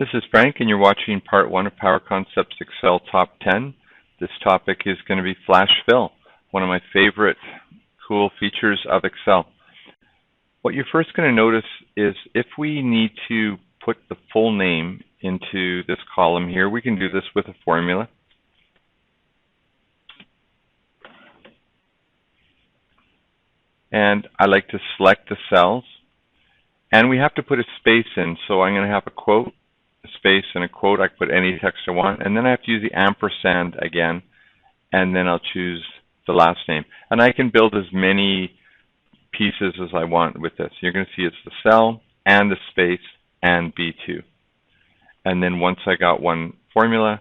This is Frank, and you're watching part 1 of Power Concepts Excel Top 10. This topic is going to be FlashFill, one of my favorite cool features of Excel. What you're first going to notice is if we need to put the full name into this column here, we can do this with a formula. And I like to select the cells, and we have to put a space in, so I'm going to have a quote, a space, and a quote. I can put any text I want, and then I have to use the ampersand again, and then I'll choose the last name. And I can build as many pieces as I want with this. You're going to see it's the cell and the space and B2. And then once I got one formula,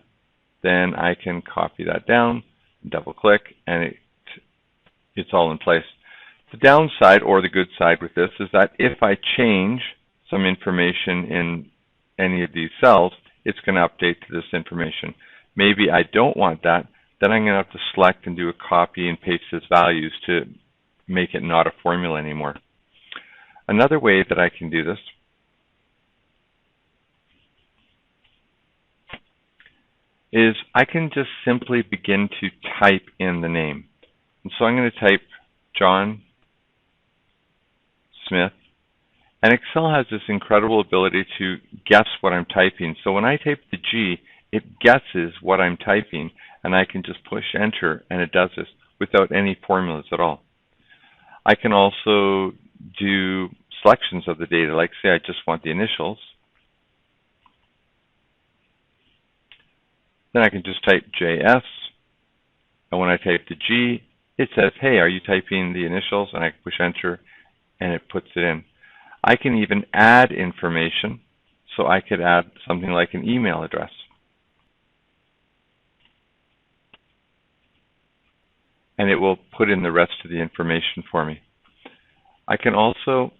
then I can copy that down, double click, and it's all in place. The downside, or the good side with this, is that if I change some information in any of these cells, it's going to update to this information. Maybe I don't want that, then I'm going to have to select and do a copy and paste its values to make it not a formula anymore. Another way that I can do this is I can just simply begin to type in the name. And so I'm going to type John Smith. And Excel has this incredible ability to guess what I'm typing. So when I type the G, it guesses what I'm typing, and I can just push enter, and it does this without any formulas at all. I can also do selections of the data, like say I just want the initials. Then I can just type JS, and when I type the G, it says, hey, are you typing the initials? And I can push enter, and it puts it in. I can even add information, so I could add something like an email address. And it will put in the rest of the information for me. I can also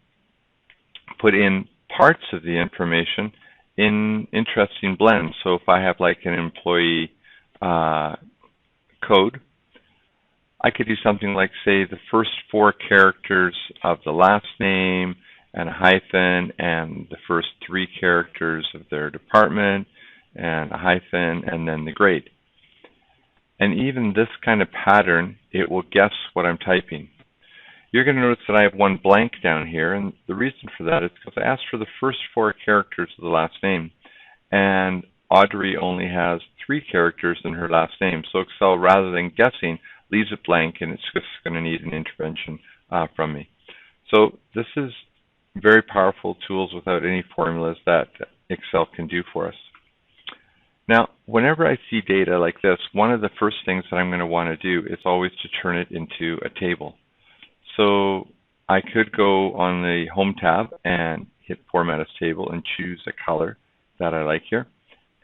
put in parts of the information in interesting blends. So if I have like an employee code, I could do something like, say, the first 4 characters of the last name, and a hyphen, and the first 3 characters of their department, and a hyphen, and then the grade. And even this kind of pattern, it will guess what I'm typing. You're going to notice that I have one blank down here, and the reason for that is because I asked for the first 4 characters of the last name, and Audrey only has 3 characters in her last name. So Excel, rather than guessing, leaves it blank, and it's just going to need an intervention from me. So this is very powerful tools without any formulas that Excel can do for us. Now, whenever I see data like this, one of the first things that I'm going to want to do is always to turn it into a table. So I could go on the Home tab and hit Format as Table and choose a color that I like here.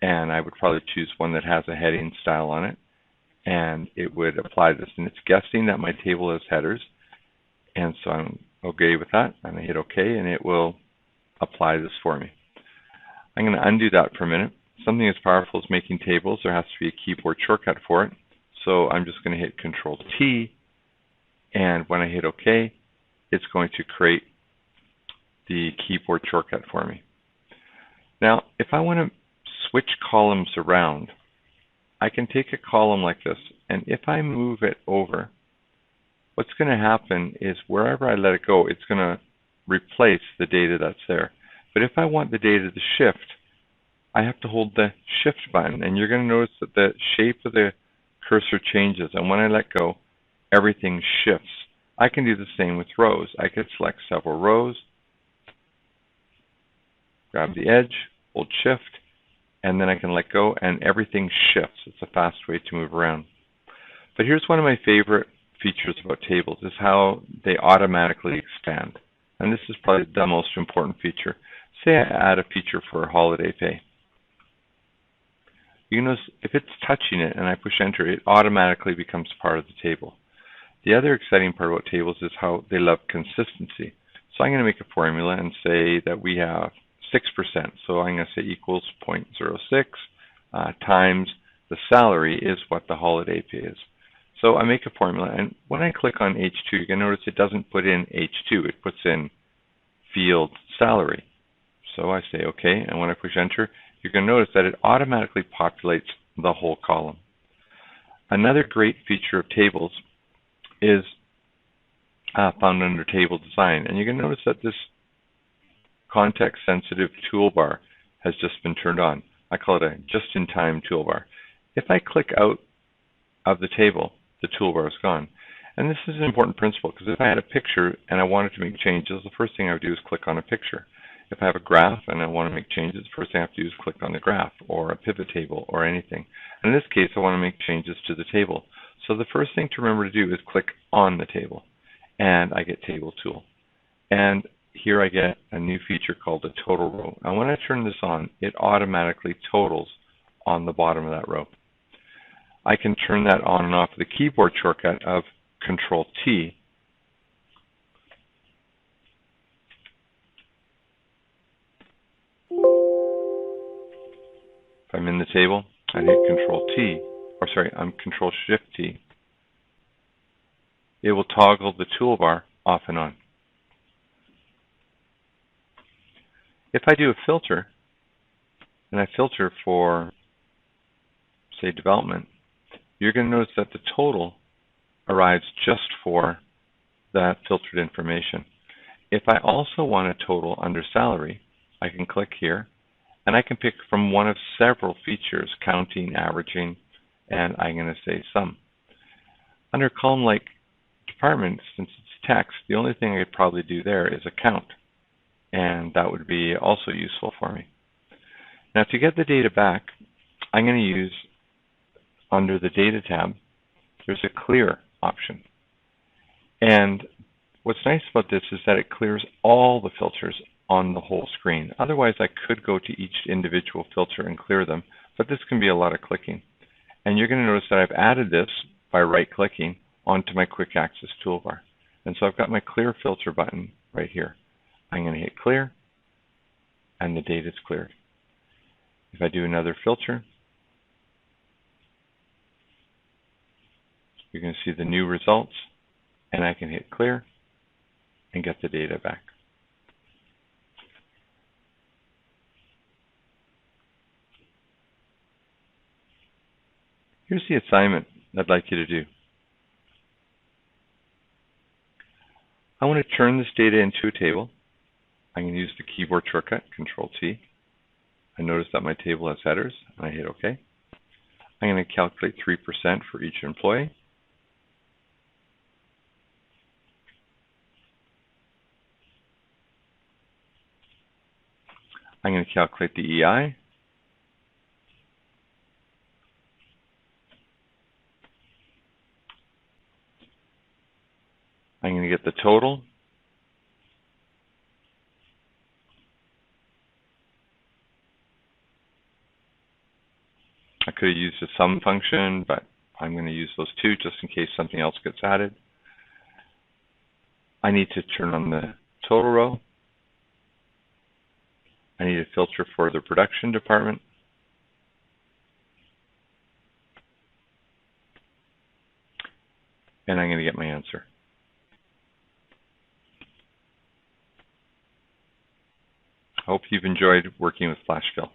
And I would probably choose one that has a heading style on it. And it would apply this. And it's guessing that my table has headers. And so I'm okay with that, and I hit OK, and it will apply this for me. I'm going to undo that for a minute. Something as powerful as making tables, there has to be a keyboard shortcut for it. So I'm just going to hit Control-T, and when I hit OK, it's going to create the keyboard shortcut for me. Now, if I want to switch columns around, I can take a column like this, and if I move it over, what's going to happen is wherever I let it go, it's going to replace the data that's there. But if I want the data to shift, I have to hold the Shift button. And you're going to notice that the shape of the cursor changes. And when I let go, everything shifts. I can do the same with rows. I could select several rows, grab the edge, hold Shift, and then I can let go, and everything shifts. It's a fast way to move around. But here's one of my favorite features about tables, is how they automatically expand. And this is probably the most important feature. Say I add a feature for holiday pay. You notice if it's touching it and I push enter, it automatically becomes part of the table. The other exciting part about tables is how they love consistency. So I'm going to make a formula and say that we have 6%. So I'm going to say equals 0.06 times the salary is what the holiday pay is. So I make a formula, and when I click on H2, you're going to notice it doesn't put in H2. It puts in field salary. So I say OK, and when I push enter, you're going to notice that it automatically populates the whole column. Another great feature of tables is found under Table Design, and you're going to notice that this context-sensitive toolbar has just been turned on. I call it a just-in-time toolbar. If I click out of the table, the toolbar is gone. And this is an important principle, because if I had a picture and I wanted to make changes, the first thing I would do is click on a picture. If I have a graph and I want to make changes, the first thing I have to do is click on the graph or a pivot table or anything. And in this case, I want to make changes to the table. So the first thing to remember to do is click on the table, and I get Table Tool. And here I get a new feature called the total row. And when I turn this on, it automatically totals on the bottom of that row. I can turn that on and off with the keyboard shortcut of Control-T. If I'm in the table, I hit Control-T, or sorry, I'm Control-Shift-T. It will toggle the toolbar off and on. If I do a filter, and I filter for, say, development, you're going to notice that the total arrives just for that filtered information. If I also want a total under salary, I can click here, and I can pick from one of several features, counting, averaging, and I'm going to say sum. Under a column like department, since it's text, the only thing I could probably do there is a count, and that would be also useful for me. Now, to get the data back, I'm going to use, under the Data tab, there's a Clear option. And what's nice about this is that it clears all the filters on the whole screen. Otherwise, I could go to each individual filter and clear them, but this can be a lot of clicking. And you're going to notice that I've added this by right-clicking onto my Quick Access toolbar. And so I've got my Clear Filter button right here. I'm going to hit Clear, and the data is cleared. If I do another filter, you're going to see the new results, and I can hit Clear and get the data back. Here's the assignment I'd like you to do. I want to turn this data into a table. I'm going to use the keyboard shortcut, Control-T. I notice that my table has headers, and I hit OK. I'm going to calculate 3% for each employee. I'm going to calculate the EI. I'm going to get the total. I could have used a sum function, but I'm going to use those two just in case something else gets added. I need to turn on the total row. I need a filter for the production department. And I'm going to get my answer. I hope you've enjoyed working with FlashFill.